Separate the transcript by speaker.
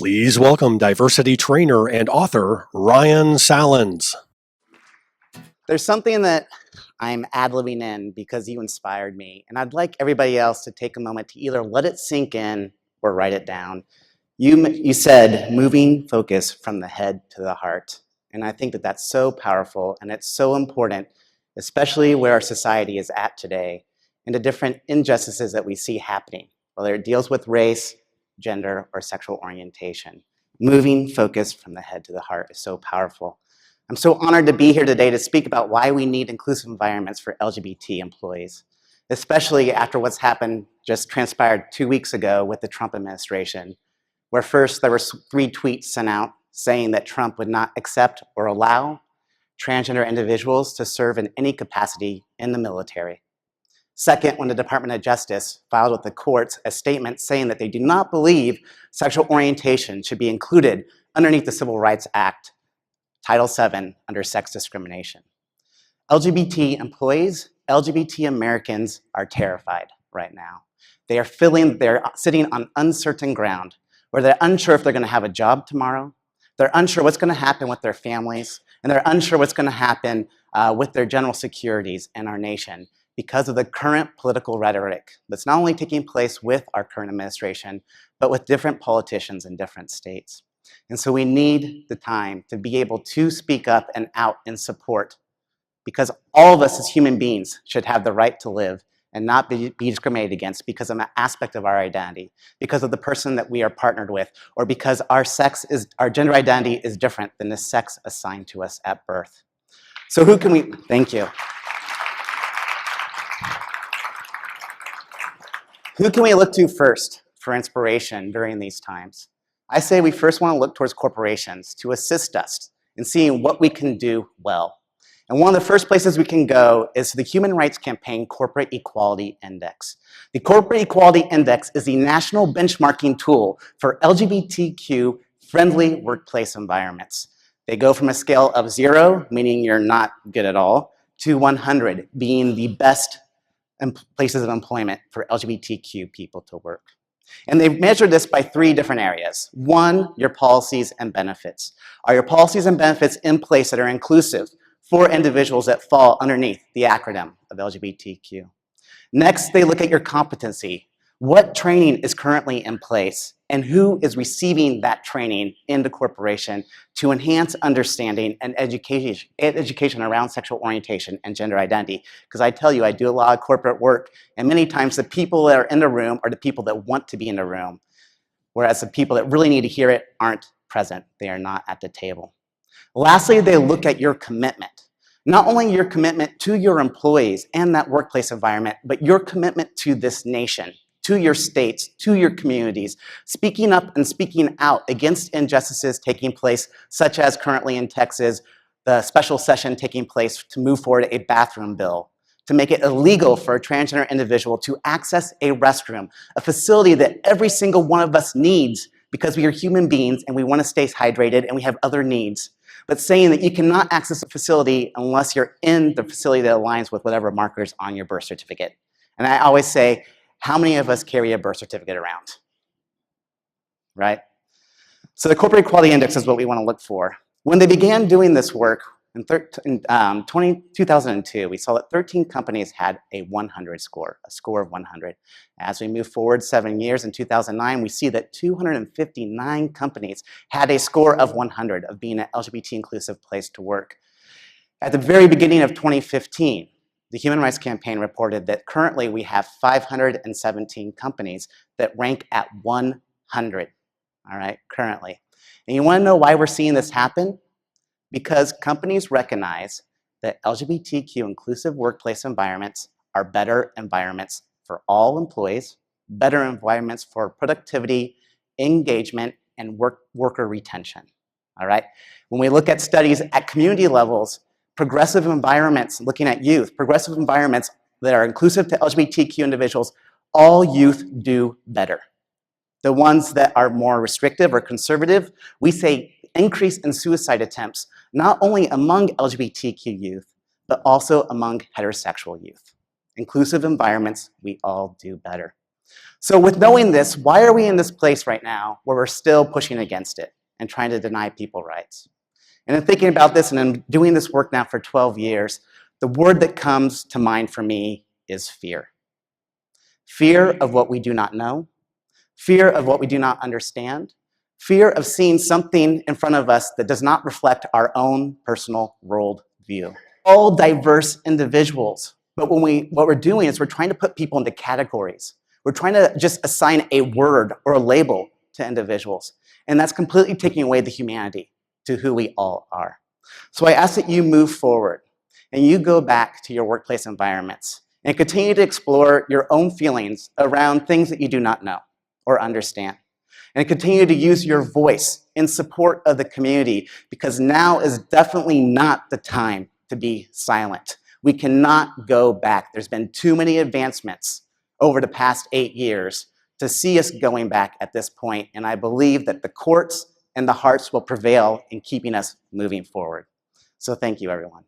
Speaker 1: Please welcome diversity trainer and author, Ryan Sallans.
Speaker 2: There's something that I'm ad-libbing in because you inspired me, and I'd like everybody else to take a moment to either let it sink in or write it down. You said moving focus from the head to the heart, and I think that that's so powerful and it's so important, especially where our society is at today and the different injustices that we see happening, whether it deals with race, gender, or sexual orientation. Moving focus from the head to the heart is so powerful. I'm so honored to be here today to speak about why we need inclusive environments for LGBT employees, especially after what's happened, just transpired 2 weeks ago with the Trump administration, where first there were 3 tweets sent out saying that Trump would not accept or allow transgender individuals to serve in any capacity in the military. Second, when the Department of Justice filed with the courts a statement saying that they do not believe sexual orientation should be included underneath the Civil Rights Act, Title VII, under sex discrimination. LGBT employees, LGBT Americans are terrified right now. They're sitting on uncertain ground where they're unsure if they're going to have a job tomorrow, they're unsure what's going to happen with their families, and they're unsure what's going to happen with their general securities in our nation because of the current political rhetoric that's not only taking place with our current administration, but with different politicians in different states. And so we need the time to be able to speak up and out in support, because all of us as human beings should have the right to live and not be discriminated against because of an aspect of our identity, because of the person that we are partnered with, or because our gender identity is different than the sex assigned to us at birth. So who can we, thank you. Who can we look to first for inspiration during these times? I say we first want to look towards corporations to assist us in seeing what we can do well. And one of the first places we can go is the Human Rights Campaign Corporate Equality Index. The Corporate Equality Index is the national benchmarking tool for LGBTQ-friendly workplace environments. They go from a scale of 0, meaning you're not good at all, to 100, being the best places of employment for LGBTQ people to work. And they've measured this by 3 different areas. 1, your policies and benefits. Are your policies and benefits in place that are inclusive for individuals that fall underneath the acronym of LGBTQ? Next, they look at your competency. What training is currently in place, and who is receiving that training in the corporation to enhance understanding and education around sexual orientation and gender identity? Because I tell you, I do a lot of corporate work, and many times the people that are in the room are the people that want to be in the room, whereas the people that really need to hear it aren't present. They are not at the table. Lastly, they look at your commitment. Not only your commitment to your employees and that workplace environment, but your commitment to this nation, to your states, to your communities, speaking up and speaking out against injustices taking place, such as currently in Texas, the special session taking place to move forward a bathroom bill, to make it illegal for a transgender individual to access a restroom, a facility that every single one of us needs because we are human beings and we want to stay hydrated and we have other needs. But saying that you cannot access a facility unless you're in the facility that aligns with whatever markers on your birth certificate. And I always say, how many of us carry a birth certificate around? Right? So the Corporate Equality Index is what we want to look for. When they began doing this work in 2002, we saw that 13 companies had a 100 score, a score of 100. As we move forward 7 years, in 2009, we see that 259 companies had a score of 100 of being an LGBT inclusive place to work. At the very beginning of 2015, the Human Rights Campaign reported that currently we have 517 companies that rank at 100, all right, currently. And you want to know why we're seeing this happen? Because companies recognize that LGBTQ inclusive workplace environments are better environments for all employees, better environments for productivity, engagement, and worker retention, all right? When we look at studies at community levels, progressive environments, looking at youth, progressive environments that are inclusive to LGBTQ individuals, all youth do better. The ones that are more restrictive or conservative, we say increase in suicide attempts, not only among LGBTQ youth, but also among heterosexual youth. Inclusive environments, we all do better. So with knowing this, why are we in this place right now where we're still pushing against it and trying to deny people rights? And in thinking about this and in doing this work now for 12 years, the word that comes to mind for me is fear. Fear of what we do not know, fear of what we do not understand, fear of seeing something in front of us that does not reflect our own personal worldview. All diverse individuals, but what we're doing is we're trying to put people into categories. We're trying to just assign a word or a label to individuals, and that's completely taking away the humanity to who we all are. So I ask that you move forward and you go back to your workplace environments and continue to explore your own feelings around things that you do not know or understand. And continue to use your voice in support of the community, because now is definitely not the time to be silent. We cannot go back. There's been too many advancements over the past 8 years to see us going back at this point, and I believe that the courts and the hearts will prevail in keeping us moving forward. So thank you, everyone.